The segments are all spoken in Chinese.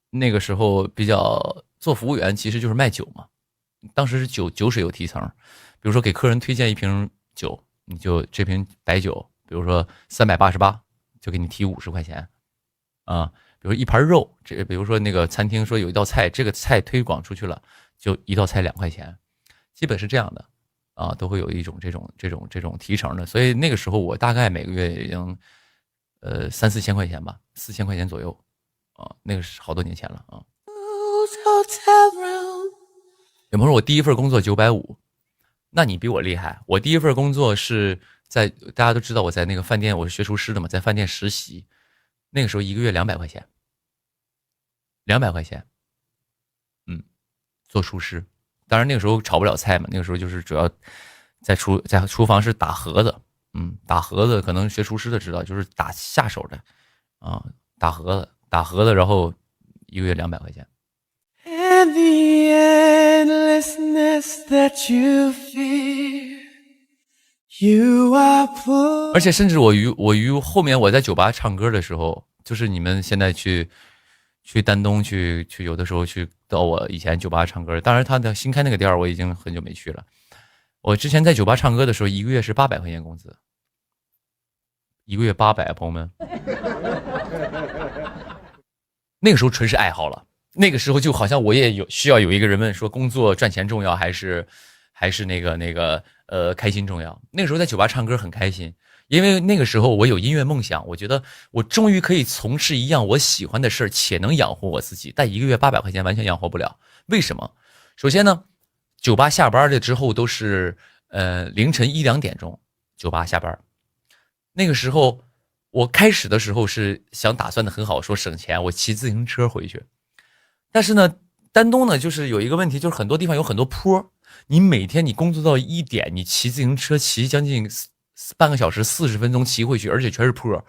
那个时候比较做服务员，其实就是卖酒嘛。当时是酒水有提成，比如说给客人推荐一瓶酒，你就这瓶白酒，比如说388，就给你提50块钱啊。比如一盘肉，比如说那个餐厅说有一道菜，这个菜推广出去了，就一道菜2块钱，基本是这样的啊，都会有一种这种提成的。所以那个时候我大概每个月已经3、4千块钱吧，4000块钱左右啊，那个是好多年前了啊。有朋友说我第一份工作950，那你比我厉害。我第一份工作是在大家都知道我在那个饭店，我是学厨师的嘛，在饭店实习，那个时候一个月200块钱，200块钱，做厨师。当然那个时候炒不了菜嘛，那个时候就是主要在厨房是打盒子，打盒子可能学厨师的知道，就是打下手的啊，打盒子，然后一个月200块钱。And the endlessness that you feel, you are put... 而且甚至我于后面我在酒吧唱歌的时候，就是你们现在去丹东去有的时候去到我以前酒吧唱歌，当然他的新开那个店我已经很久没去了。我之前在酒吧唱歌的时候，一个月是800块钱工资，一个月800，朋友们，那个时候纯是爱好了。那个时候就好像我也需要有一个人问说，工作赚钱重要还是那个开心重要？那个时候在酒吧唱歌很开心，因为那个时候我有音乐梦想，我觉得我终于可以从事一样我喜欢的事且能养活我自己。但一个月800块钱完全养活不了，为什么？首先呢，酒吧下班了之后都是凌晨1、2点钟，酒吧下班。那个时候我开始的时候是想打算的很好，说省钱，我骑自行车回去。但是呢，丹东呢就是有一个问题，就是很多地方有很多坡，你每天你工作到1点，你骑自行车骑将近半个小时40分钟骑回去，而且全是坡，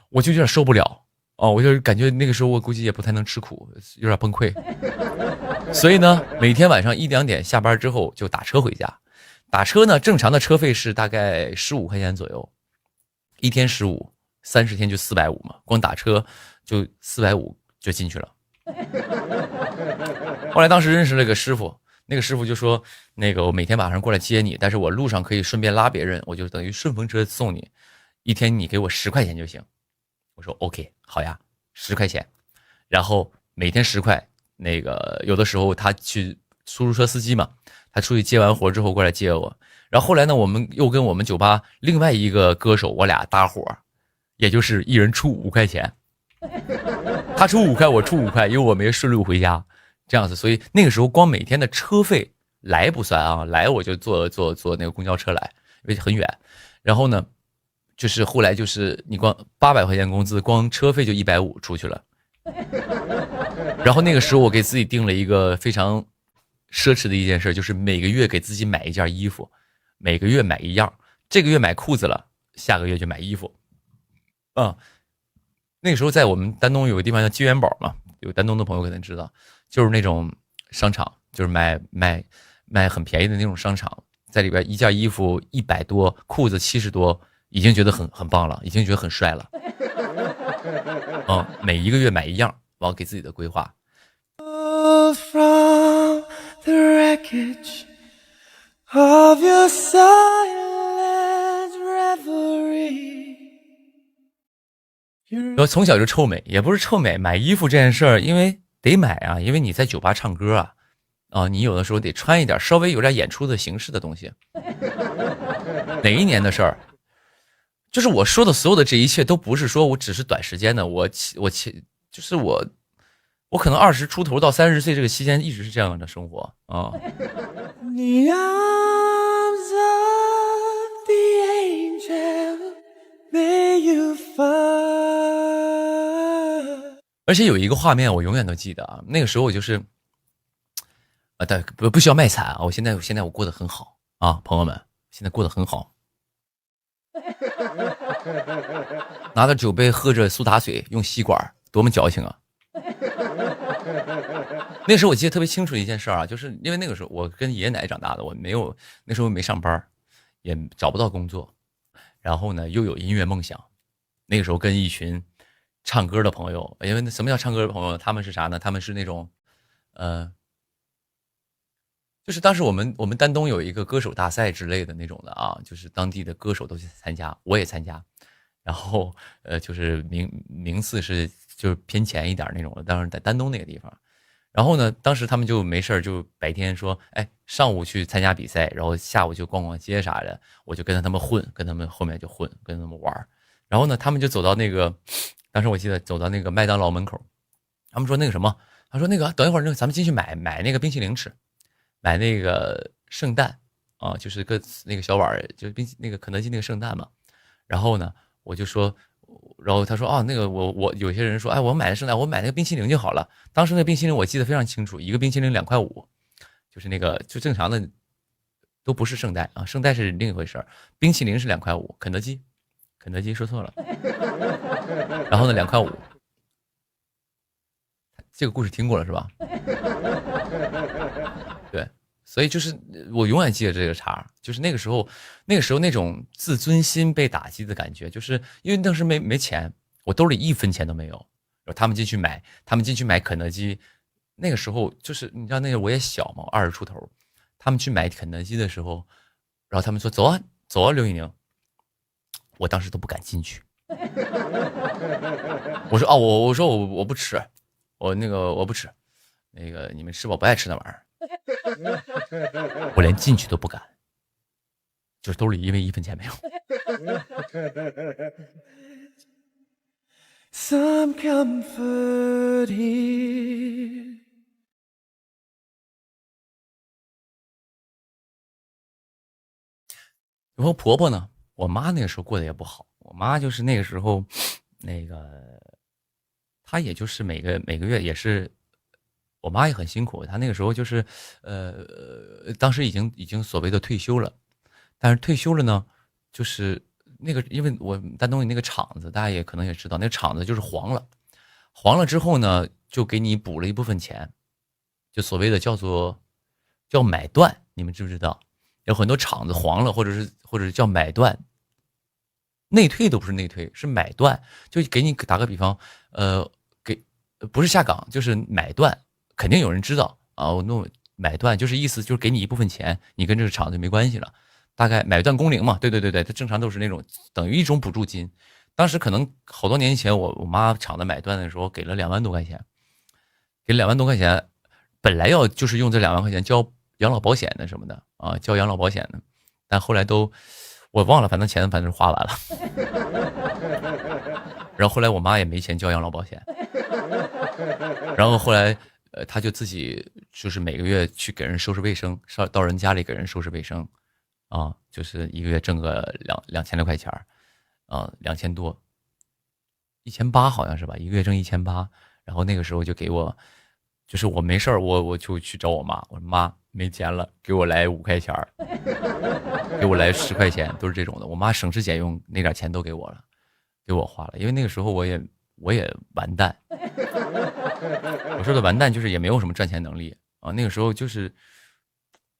我就有点受不了哦，我就感觉那个时候我估计也不太能吃苦，有点崩溃。所以呢，每天晚上1、2点下班之后就打车回家。打车呢，正常的车费是大概15块钱左右，一天15，30天就450嘛，光打车就450就进去了。后来当时认识了个师傅，那个师傅就说，那个我每天晚上过来接你，但是我路上可以顺便拉别人，我就等于顺风车送你，一天你给我10块钱就行。我说 OK， 好呀，10块钱。然后每天10块，那个有的时候他去出租车司机嘛，他出去接完活之后过来接我。然后后来呢，我们又跟我们酒吧另外一个歌手，我俩搭伙，也就是一人出5块钱。他出5块，我出5块，因为我没顺路回家，这样子，所以那个时候光每天的车费来不算啊，来我就坐那个公交车来，因为很远。然后呢，就是后来就是你光800块钱工资，光车费就150出去了。然后那个时候我给自己定了一个非常奢侈的一件事，就是每个月给自己买一件衣服，每个月买一样，这个月买裤子了，下个月就买衣服。那个时候在我们丹东有个地方叫金元宝嘛，有丹东的朋友可能知道，就是那种商场，就是卖很便宜的那种商场，在里边一件衣服100多，裤子70多，已经觉得很棒了，已经觉得很帅了。每一个月买一样，我要给自己的规划。From the wreckage of your silent reverie，我从小就臭美，也不是臭美，买衣服这件事儿，因为得买啊，因为你在酒吧唱歌啊，你有的时候得穿一点稍微有点演出的形式的东西。哪一年的事儿？就是我说的所有的这一切都不是说我只是短时间的，就是我可能20出头到30岁这个期间一直是这样的生活啊。而且有一个画面我永远都记得啊，那个时候我就是但不需要卖惨啊，我现在我过得很好啊，朋友们，现在过得很好。拿着酒杯喝着苏打水，用吸管，多么矫情啊！那时候我记得特别清楚的一件事啊，就是因为那个时候我跟爷爷奶奶长大的，我那时候没上班，也找不到工作，然后呢又有音乐梦想，那个时候跟一群唱歌的朋友，因为什么叫唱歌的朋友？他们是啥呢？他们是那种，就是当时我们丹东有一个歌手大赛之类的那种的啊，就是当地的歌手都去参加，我也参加，然后就是名次是就是偏前一点那种的，当时在丹东那个地方。然后呢，当时他们就没事就白天说，哎，上午去参加比赛，然后下午就逛逛街啥的，我就跟着他们混，跟他们后面就混，跟他们玩。然后呢，他们就走到那个，当时我记得走到那个麦当劳门口，他们说那个什么，他说那个等一会儿那个咱们进去买那个冰淇淋吃，买那个圣诞啊，就是那个小碗就是那个肯德基那个圣诞嘛。然后呢，我就说。然后他说：“哦，那个我有些人说，哎，我买的圣诞，我买那个冰淇淋就好了。当时那个冰淇淋我记得非常清楚，一个冰淇淋2.5块，就是那个就正常的，都不是圣代啊，圣代是另一回事，冰淇淋是2.5块，肯德基说错了。然后呢，2.5块，这个故事听过了是吧？对。”所以就是我永远记得这个茬，就是那个时候那种自尊心被打击的感觉，就是因为当时没钱，我兜里1分钱都没有。然后他们进去买肯德基，那个时候就是你知道那个我也小嘛，20出头，他们去买肯德基的时候，然后他们说走啊刘宇宁，我当时都不敢进去。我说我不吃，我不吃，那个你们吃吧，不爱吃那玩意儿。我连进去都不敢，就是兜里因为1分钱没有。Some comfort here。然后婆婆呢，我妈那个时候过得也不好，我妈就是那个时候，那个她也就是每个月也是。我妈也很辛苦，她那个时候就是，当时已经所谓的退休了，但是退休了呢，就是那个，因为我丹东那个厂子，大家也可能也知道，那个厂子就是黄了之后呢，就给你补了一部分钱，就所谓的叫买断，你们知不知道？有很多厂子黄了，或者是叫买断，内退都不是内退，是买断，就给你打个比方，不是下岗就是买断。肯定有人知道啊！我弄买断就是意思就是给你一部分钱，你跟这个厂子没关系了。大概买断工龄嘛，对，它正常都是那种等于一种补助金。当时可能好多年以前，我妈厂子买断的时候给了2万多块钱，给2万多块钱，本来要就是用这2万块钱交养老保险的什么的啊，交养老保险的，但后来都我忘了，反正花完了。然后后来我妈也没钱交养老保险，然后后来。他就自己就是每个月去给人收拾卫生，到人家里给人收拾卫生，啊，就是一个月挣个2000多块钱，啊，2000多，1800好像是吧，一个月挣1800。然后那个时候就给我，就是我没事我就去找我妈，我说妈没钱了，给我来5块钱，给我来10块钱，都是这种的。我妈省吃俭用，那点钱都给我了，给我花了，因为那个时候我也完蛋。我说的完蛋就是也没有什么赚钱能力啊，那个时候就是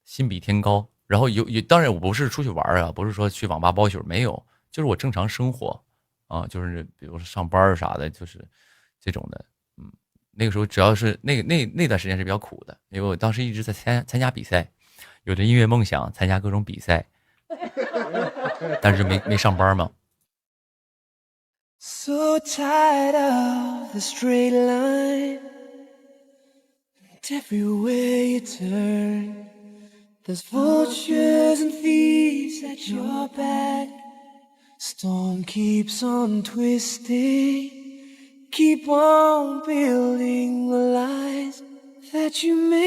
心比天高，然后当然我不是出去玩啊，不是说去网吧包宿，没有，就是我正常生活啊，就是比如说上班啥的，就是这种的。那个时候只要是那段时间是比较苦的，因为我当时一直在参加比赛，有着音乐梦想，参加各种比赛，但是没上班嘛。So tired of the straight line, and everywhere you turn, there's vultures and thieves at your back. Storm keeps on twisting, keep on building the lies that you made.